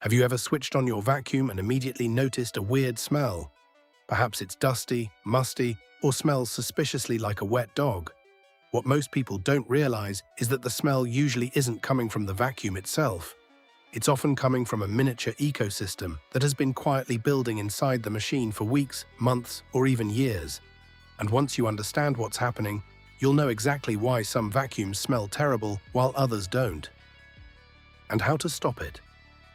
Have you ever switched on your vacuum and immediately noticed a weird smell? Perhaps it's dusty, musty, or smells suspiciously like a wet dog. What most people don't realize is that the smell usually isn't coming from the vacuum itself. It's often coming from a miniature ecosystem that has been quietly building inside the machine for weeks, months, or even years. And once you understand what's happening, you'll know exactly why some vacuums smell terrible while others don't. And how to stop it.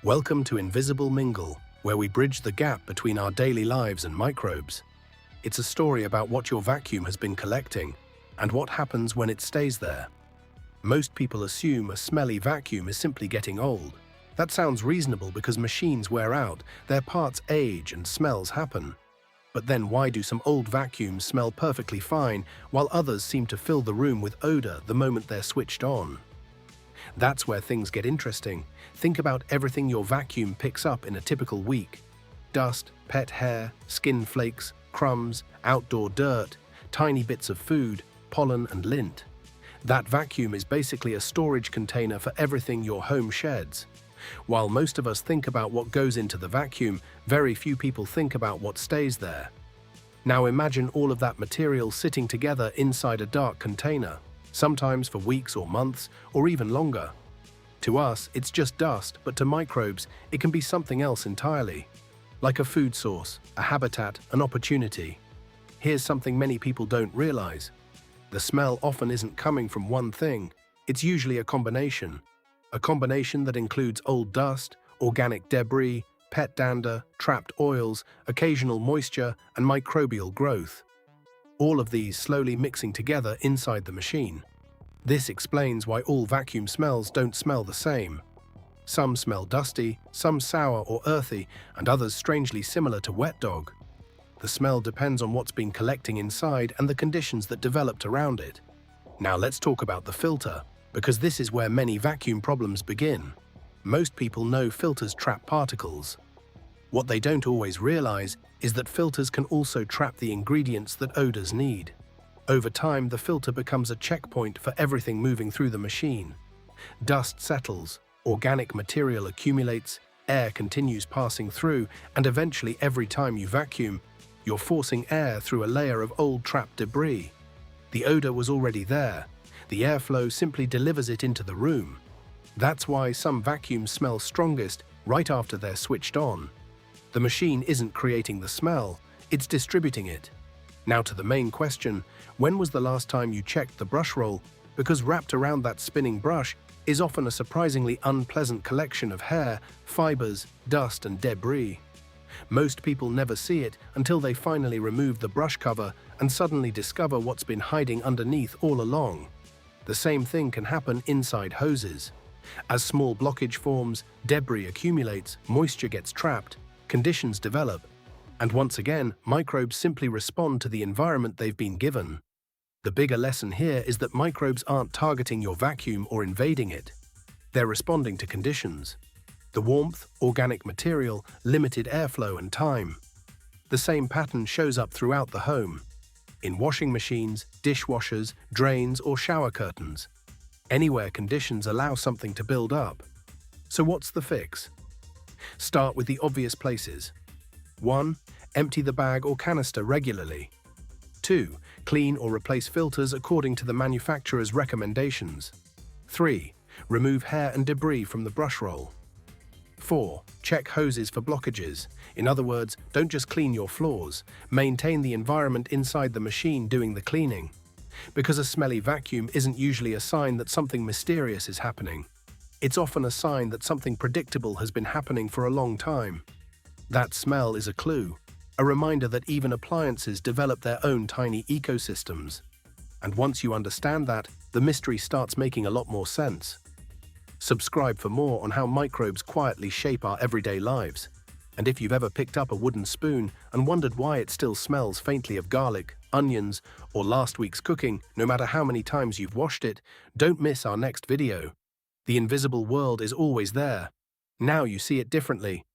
Welcome to Invisible Mingle, where we bridge the gap between our daily lives and microbes. It's a story about what your vacuum has been collecting and what happens when it stays there. Most people assume a smelly vacuum is simply getting old. That sounds reasonable because machines wear out, their parts age, and smells happen. But then why do some old vacuums smell perfectly fine while others seem to fill the room with odor the moment they're switched on? That's where things get interesting. Think about everything your vacuum picks up in a typical week. Dust, pet hair, skin flakes, crumbs, outdoor dirt, tiny bits of food, pollen and lint. That vacuum is basically a storage container for everything your home sheds. While most of us think about what goes into the vacuum, very few people think about what stays there. Now imagine all of that material sitting together inside a dark container, sometimes for weeks or months, or even longer. To us, it's just dust, but to microbes, it can be something else entirely. Like a food source, a habitat, an opportunity. Here's something many people don't realize. The smell often isn't coming from one thing. It's usually a combination. A combination that includes old dust, organic debris, pet dander, trapped oils, occasional moisture, and microbial growth. All of these slowly mixing together inside the machine. This explains why all vacuum smells don't smell the same. Some smell dusty, some sour or earthy, and others strangely similar to wet dog. The smell depends on what's been collecting inside and the conditions that developed around it. Now let's talk about the filter, because this is where many vacuum problems begin. Most people know filters trap particles. What they don't always realize is that filters can also trap the ingredients that odors need. Over time, the filter becomes a checkpoint for everything moving through the machine. Dust settles, organic material accumulates, air continues passing through, and eventually every time you vacuum, you're forcing air through a layer of old trapped debris. The odor was already there. The airflow simply delivers it into the room. That's why some vacuums smell strongest right after they're switched on. The machine isn't creating the smell, it's distributing it. Now to the main question, when was the last time you checked the brush roll? Because wrapped around that spinning brush is often a surprisingly unpleasant collection of hair, fibers, dust, and debris. Most people never see it until they finally remove the brush cover and suddenly discover what's been hiding underneath all along. The same thing can happen inside hoses. As small blockage forms, debris accumulates, moisture gets trapped, conditions develop, and once again, microbes simply respond to the environment they've been given. The bigger lesson here is that microbes aren't targeting your vacuum or invading it. They're responding to conditions. The warmth, organic material, limited airflow and time. The same pattern shows up throughout the home. In washing machines, dishwashers, drains, or shower curtains. Anywhere conditions allow something to build up. So what's the fix? Start with the obvious places. 1. Empty the bag or canister regularly. 2. Clean or replace filters according to the manufacturer's recommendations. 3. Remove hair and debris from the brush roll. 4. Check hoses for blockages. In other words, don't just clean your floors. Maintain the environment inside the machine doing the cleaning. Because a smelly vacuum isn't usually a sign that something mysterious is happening. It's often a sign that something predictable has been happening for a long time. That smell is a clue, a reminder that even appliances develop their own tiny ecosystems. And once you understand that, the mystery starts making a lot more sense. Subscribe for more on how microbes quietly shape our everyday lives. And if you've ever picked up a wooden spoon and wondered why it still smells faintly of garlic, onions, or last week's cooking, no matter how many times you've washed it, don't miss our next video. The invisible world is always there. Now you see it differently.